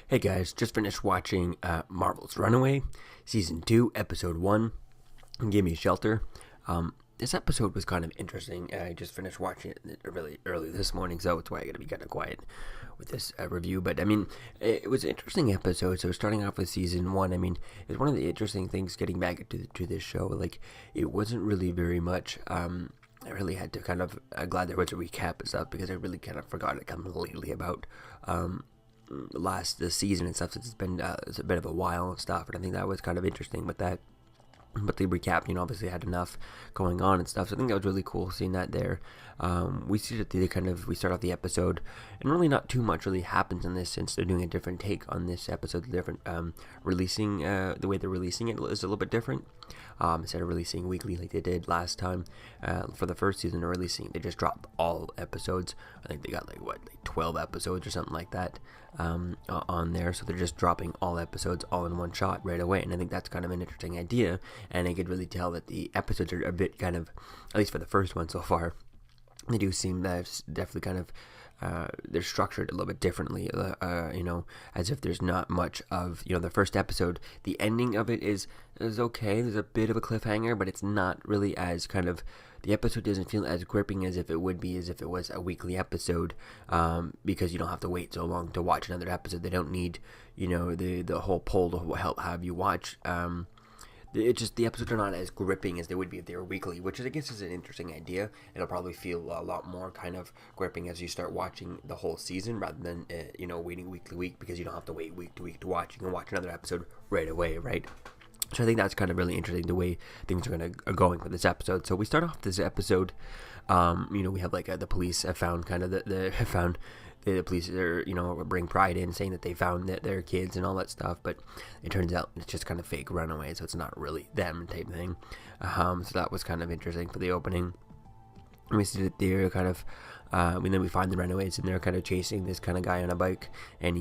Hey guys, just finished watching Marvel's Runaway, Season 2, Episode 1, Gimmie Shelter. This episode was kind of interesting. I just finished watching it really early this morning, so that's why I gotta be kind of quiet with this review. But I mean, it was an interesting episode. So starting off with Season 1, I mean, it's one of the interesting things getting back to this show. Like, it wasn't really very much. I really had to kind of, glad there was a recap and stuff, because I really kind of forgot it completely about this season and stuff. It's been it's a bit of a while and stuff, and I think that was kind of interesting. But the recap, obviously had enough going on and stuff. So I think that was really cool seeing that there. We see that we start off the episode, and really not too much really happens in this, since they're doing a different take on this episode. Different releasing, the way they're releasing it is a little bit different. Instead of releasing weekly like they did last time for the first season, they just dropped all episodes. I think they got like 12 episodes or something like that on there. So they're just dropping all episodes all in one shot right away, and I think that's kind of an interesting idea. And I could really tell that the episodes are a bit kind of, at least for the first one so far, they do seem that definitely kind of they're structured a little bit differently, as if there's not much of, the first episode. The ending of it is okay. There's a bit of a cliffhanger, but it's not really as kind of, the episode doesn't feel as gripping as if it would be, as if it was a weekly episode, because you don't have to wait so long to watch another episode. They don't need, the whole poll to help have you watch. The episodes are not as gripping as they would be if they were weekly, which I guess is an interesting idea. It'll probably feel a lot more kind of gripping as you start watching the whole season, rather than waiting week to week, because you don't have to wait week to week to watch. You can watch another episode right away, right? So I think that's kind of really interesting, the way things are going for this episode. So we start off this episode, we have the police have found kind of the police are, bring pride in saying that they found their kids and all that stuff, but it turns out it's just kind of fake runaways, so it's not really them type thing. So that was kind of interesting for the opening. And we see that they're kind of, and then we find the runaways, and they're kind of chasing this kind of guy on a bike, and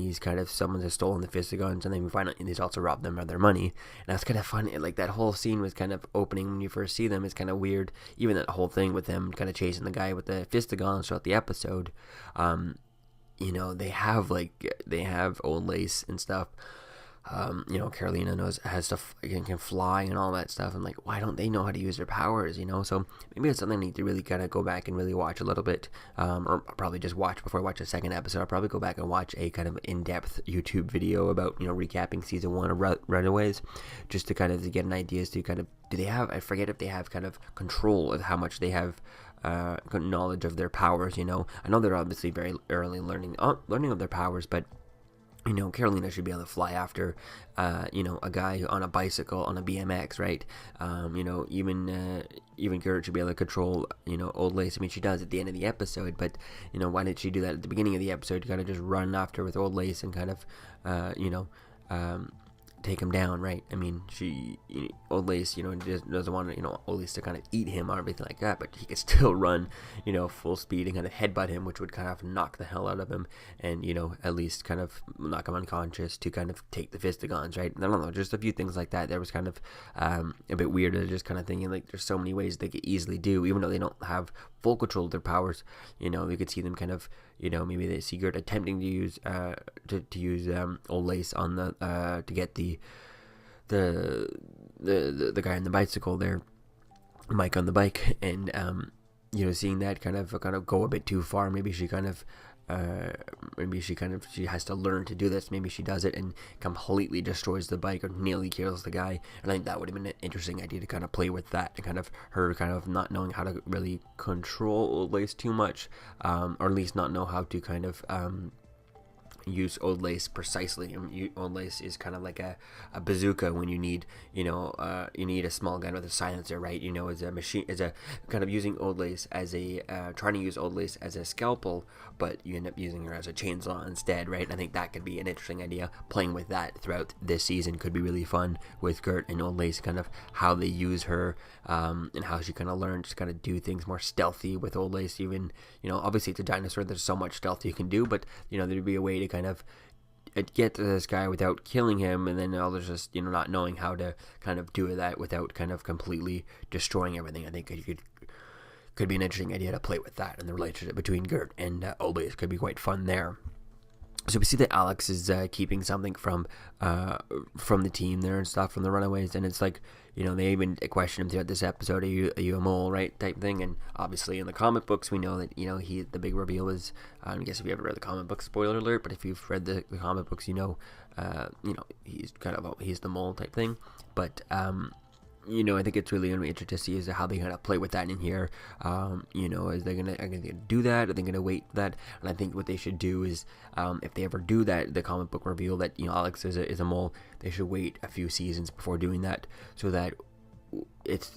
someone has stolen the fisticuns, and then we find out he's also robbed them of their money. And that's kind of fun. Like, that whole scene was kind of opening when you first see them. It's kind of weird, even that whole thing with them kind of chasing the guy with the fisticuns throughout the episode. They have old lace and stuff. Carolina has stuff, can fly and all that stuff. I'm like, why don't they know how to use their powers? So maybe it's something I need to really kind of go back and really watch a little bit, or probably just watch before I watch the second episode. I'll probably go back and watch a kind of in-depth YouTube video about, recapping season 1 of Runaways, just to kind of get an idea as to kind of, I forget if they have kind of control of how much they have knowledge of their powers. I know they're obviously very early learning of their powers, but Carolina should be able to fly after, a guy on a bicycle on a BMX, right? Even Gert should be able to control, old lace. I mean, she does at the end of the episode, but why didn't she do that at the beginning of the episode? Kind of just run after with old lace and kind of, take him down, right? I mean, old lace, just doesn't want old lace to kind of eat him or everything like that, but he could still run, full speed and kind of headbutt him, which would kind of knock the hell out of him, and at least kind of knock him unconscious to kind of take the fisticuns, right? I don't know, just a few things like that. There was kind of a bit weird, just kind of thinking, like, there's so many ways they could easily do, even though they don't have full control of their powers. We could see them kind of, maybe they see Gert attempting to use old lace on the to get the guy on the bicycle there, Mike on the bike, and seeing that kind of go a bit too far. Maybe she has to learn to do this. Maybe she does it and completely destroys the bike or nearly kills the guy. And I think that would have been an interesting idea to kind of play with that, and kind of her kind of not knowing how to really control old lace too much, or at least not know how to kind of use old lace precisely. Old lace is kind of like a bazooka when you need you need a small gun with a silencer, right? As a machine, as a kind of using old lace as a trying to use old lace as a scalpel, but you end up using her as a chainsaw instead, right? I think that could be an interesting idea. Playing with that throughout this season could be really fun, with Gert and old lace, kind of how they use her, and how she kind of learns to kind of do things more stealthy with old lace. Even obviously it's a dinosaur, there's so much stealth you can do, but there'd be a way to kind of get to this guy without killing him, and then others just not knowing how to kind of do that without kind of completely destroying everything. I think you could be an interesting idea to play with that, and the relationship between Gert and old lace could be quite fun there. So we see that Alex is keeping something from the team there and stuff, from the Runaways, and it's like, they even question him throughout this episode, are you a mole, right, type thing. And obviously in the comic books we know that the big reveal is, I guess if you ever read the comic book, spoiler alert, but if you've read the comic books, he's the mole type thing. But I think it's really going to be interesting to see is how they're going to play with that in here. Is they are they going to do that? Are they going to wait for that? And I think what they should do is, if they ever do that, the comic book reveal that, Alex is a mole, they should wait a few seasons before doing that, so that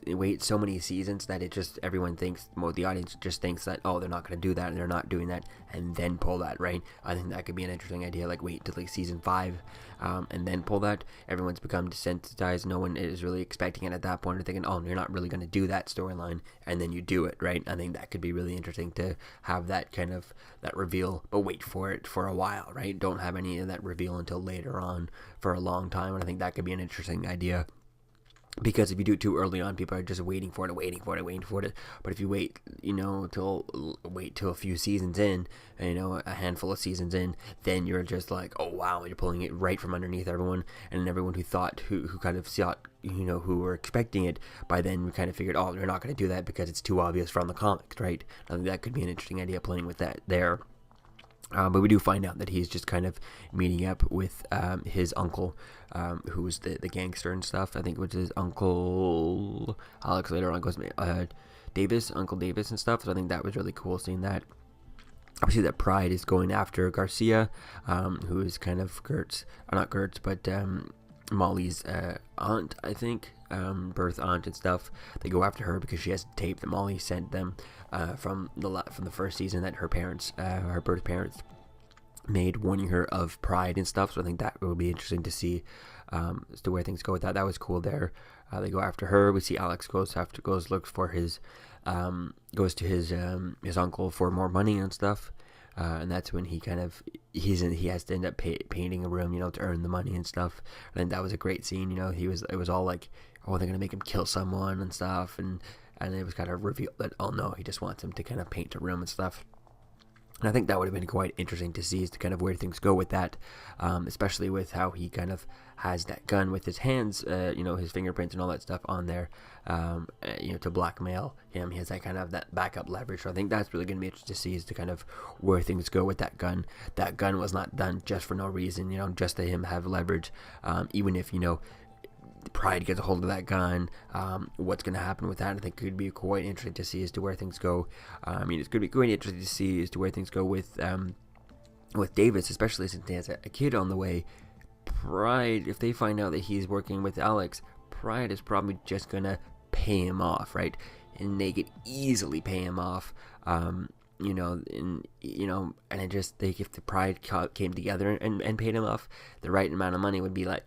wait so many seasons that it just, everyone thinks, the audience just thinks that, oh, they're not going to do that, and they're not doing that, and then pull that, right? I think that could be an interesting idea, like wait till like season 5, and then pull that. Everyone's become desensitized, no one is really expecting it at that point, or thinking, oh, you're not really going to do that storyline, and then you do it, right? I think that could be really interesting to have that kind of, that reveal, but wait for it for a while, right? Don't have any of that reveal until later on for a long time, and I think that could be an interesting idea. Because if you do it too early on, people are just waiting for it. But if you wait, till a few seasons in, a handful of seasons in, then you're just like, oh wow, you're pulling it right from underneath everyone, and everyone who kind of saw it, who were expecting it, by then we kind of figured, oh, they're not going to do that because it's too obvious from the comics, right? I think that could be an interesting idea, playing with that there. But we do find out that he's just kind of meeting up with his uncle, who's the gangster and stuff. I think it was his uncle Alex later on goes Uncle Davis and stuff. So I think that was really cool seeing that. Obviously, that Pride is going after Garcia, who is kind of Molly's aunt, I think, birth aunt and stuff. They go after her because she has tape that Molly sent them from the first season that her birth parents made, warning her of Pride and stuff. So I think that will be interesting to see as to where things go with that. That was cool there. They go after her. We see Alex looks for his goes to his uncle for more money and stuff. And that's when he has to end up painting a room, to earn the money and stuff. And that was a great scene. It was all like, oh, they're gonna make him kill someone and stuff, and it was kind of revealed that, oh no, he just wants him to kind of paint a room and stuff. And I think that would have been quite interesting to see as to kind of where things go with that, especially with how he kind of has that gun with his hands, his fingerprints and all that stuff on there, to blackmail him. He has that kind of that backup leverage. So I think that's really going to be interesting to see as to kind of where things go with that gun. That gun was not done just for no reason, just to him have leverage, even if, Pride gets a hold of that gun, what's going to happen with that, I think could be quite interesting to see as to where things go. It's going to be quite interesting to see as to where things go with Davis, especially since he has a kid on the way. Pride, if they find out that he's working with Alex, Pride is probably just going to pay him off, right? And they could easily pay him off, and it just, if the Pride came together and paid him off, the right amount of money would be like,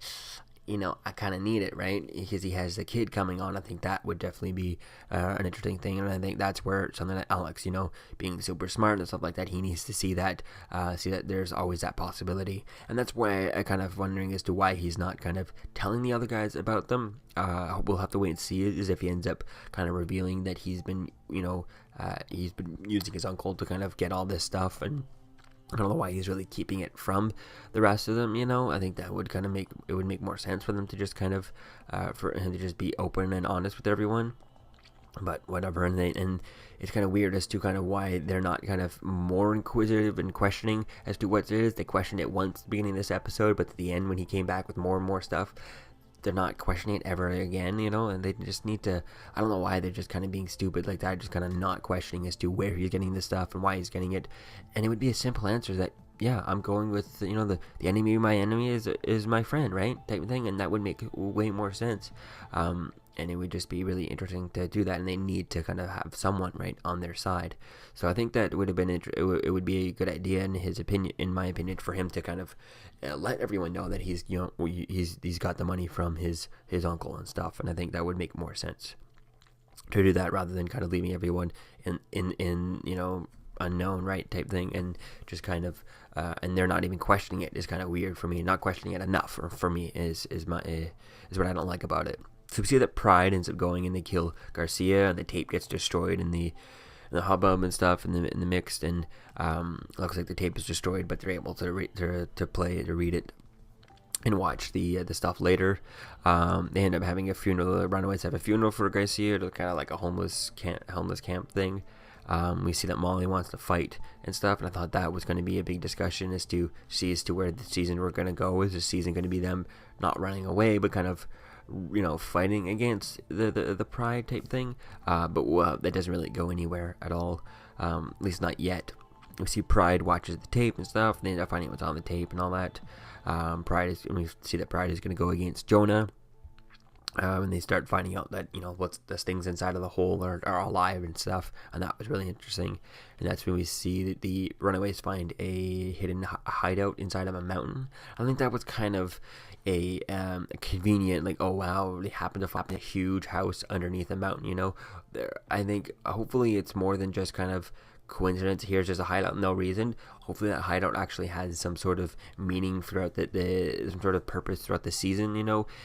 I kind of need it, right? Because he has the kid coming on. I think that would definitely be an interesting thing, and I think that's where something like Alex, being super smart and stuff like that, he needs to see that there's always that possibility, and that's why I kind of wondering as to why he's not kind of telling the other guys about them. We'll have to wait and see is if he ends up kind of revealing that he's been using his uncle to kind of get all this stuff, and I don't know why he's really keeping it from the rest of them, I think that would kind of make more sense for them to just kind of, for him to just be open and honest with everyone, but whatever. And it's kind of weird as to kind of why they're not kind of more inquisitive and questioning as to what it is. They questioned it once at the beginning of this episode, but at the end when he came back with more and more stuff, they're not questioning it ever again, and they just need to, I don't know why they're just kind of being stupid like that, just kind of not questioning as to where he's getting this stuff and why he's getting it. And it would be a simple answer that, yeah, I'm going with, the enemy of my enemy is my friend, right, type of thing, and that would make way more sense. And it would just be really interesting to do that, and they need to kind of have someone right on their side. So I think that would have been it would be a good idea in my opinion, for him to kind of let everyone know that he's he's got the money from his uncle and stuff, and I think that would make more sense to do that rather than kind of leaving everyone in unknown, right, type thing, and just kind of and they're not even questioning it is kind of weird for me. Not questioning it enough for me is what I don't like about it. So we see that Pride ends up going and they kill Garcia, and the tape gets destroyed in the the hubbub and stuff in the mix, and looks like the tape is destroyed, but they're able to read it and watch the stuff later. They end up having a funeral. The Runaways have a funeral for Garcia, kind of like a homeless camp thing. We see that Molly wants to fight and stuff, and I thought that was going to be a big discussion as to where the season we're going to go. Is the season going to be them not running away, but kind of, fighting against the pride type thing? But that doesn't really go anywhere at all, at least not yet. We see Pride watches the tape and stuff, and they end up finding what's on the tape and all that. We see that Pride is going to go against Jonah. And they start finding out that, what's the things inside of the hole are alive and stuff, and that was really interesting. And that's when we see that the Runaways find a hidden hideout inside of a mountain. I think that was kind of a convenient, like, oh wow, they happen to find a huge house underneath a mountain. I think hopefully it's more than just kind of coincidence. Here's just a hideout, no reason. Hopefully that hideout actually has some sort of meaning throughout some sort of purpose throughout the season.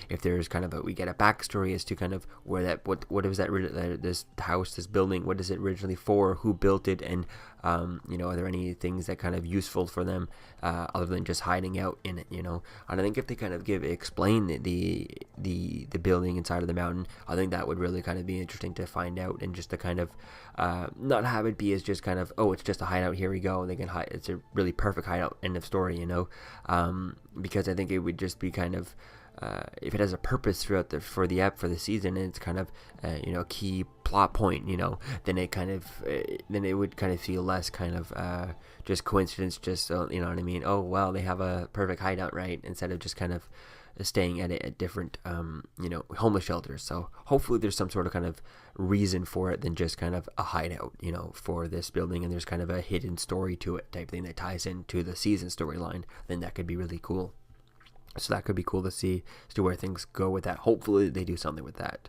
If there's kind of we get a backstory as to kind of where what is that this house, this building, what is it originally for, who built it, and are there any things that kind of useful for them other than just hiding out in it? And I think if they kind of explain the building inside of the mountain, I think that would really kind of be interesting to find out, and just to kind of not have it be as just kind of, oh, it's just a hideout, here we go, and they can hide. It's a really perfect hideout, end of story. Because I think it would just be kind of, if it has a purpose throughout for the season, and it's kind of a key plot point, then it would kind of feel less kind of just coincidence, just you know what I mean, oh well, they have a perfect hideout, right, instead of just kind of staying at different homeless shelters. So hopefully there's some sort of kind of reason for it than just kind of a hideout for this building, and there's kind of a hidden story to it type thing that ties into the season storyline. Then that could be really cool. So that could be cool to see as to where things go with that. Hopefully they do something with that.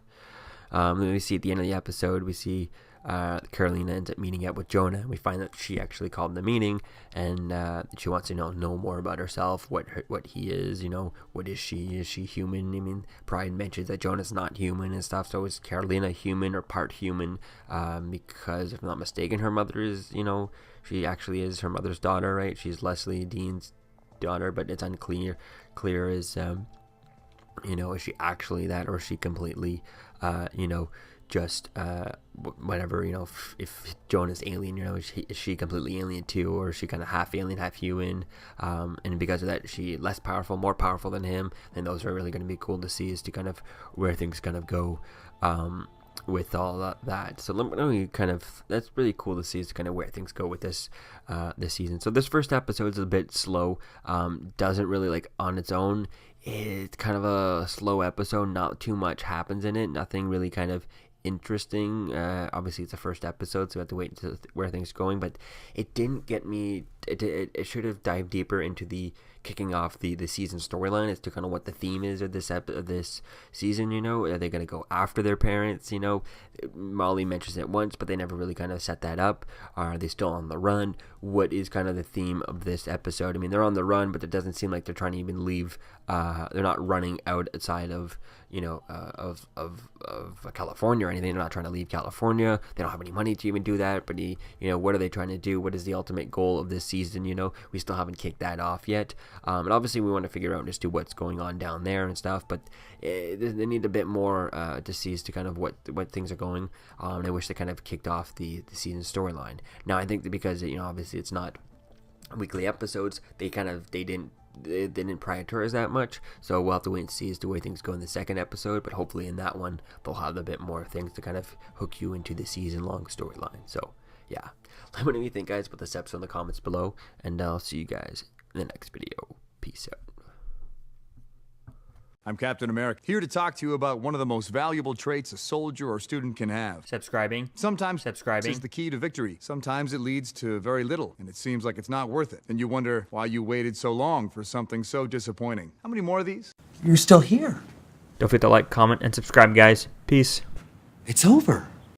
Then we see at the end of the episode, we see Carolina ends up meeting up with Jonah, and we find that she actually called the meeting, and she wants to know more about herself, what he is, what is she human? I mean, Pride mentions that Jonah's not human and stuff, so is Carolina human or part human? Because if I'm not mistaken, her mother is, she actually is her mother's daughter, right? She's Leslie Dean's daughter, but it's unclear as is she actually that, or is she completely just whatever, if Jonah's alien, is she completely alien too, or is she kind of half alien, half human, and because of that she's less powerful, more powerful than him? And those are really going to be cool to see as to kind of where things kind of go with all that. So let me that's really cool to see as to kind of where things go with this season. So this first episode is a bit slow, doesn't really on its own. It's kind of a slow episode, not too much happens in it, nothing really kind of interesting. Obviously it's the first episode, so we have to wait to where things are going, but it didn't get me. It should have dived deeper into the kicking off the season storyline as to kind of what the theme is of this season. Are they going to go after their parents? Molly mentions it once, but they never really kind of set that up. Are they still on the run? What is kind of the theme of this episode? I mean, they're on the run, but it doesn't seem like they're trying to even leave. They're not running outside of California or anything. They're not trying to leave California. They don't have any money to even do that. But what are they trying to do? What is the ultimate goal of this season? We still haven't kicked that off yet. And obviously we want to figure out just what's going on down there and stuff. But they need a bit more to see as to kind of what things are going. And I wish they kind of kicked off the season storyline. Now I think that because obviously it's not weekly episodes, they didn't prioritize that much, so we'll have to wait and see as to the way things go in the second episode. But hopefully in that one they'll have a bit more things to kind of hook you into the season long storyline. So yeah, let me know what you think, guys, about this episode in the comments below, and I'll see you guys in the next video. Peace out. I'm Captain America, here to talk to you about one of the most valuable traits a soldier or student can have. Subscribing. Sometimes subscribing is the key to victory. Sometimes it leads to very little, and it seems like it's not worth it. And you wonder why you waited so long for something so disappointing. How many more of these? You're still here. Don't forget to like, comment, and subscribe, guys. Peace. It's over.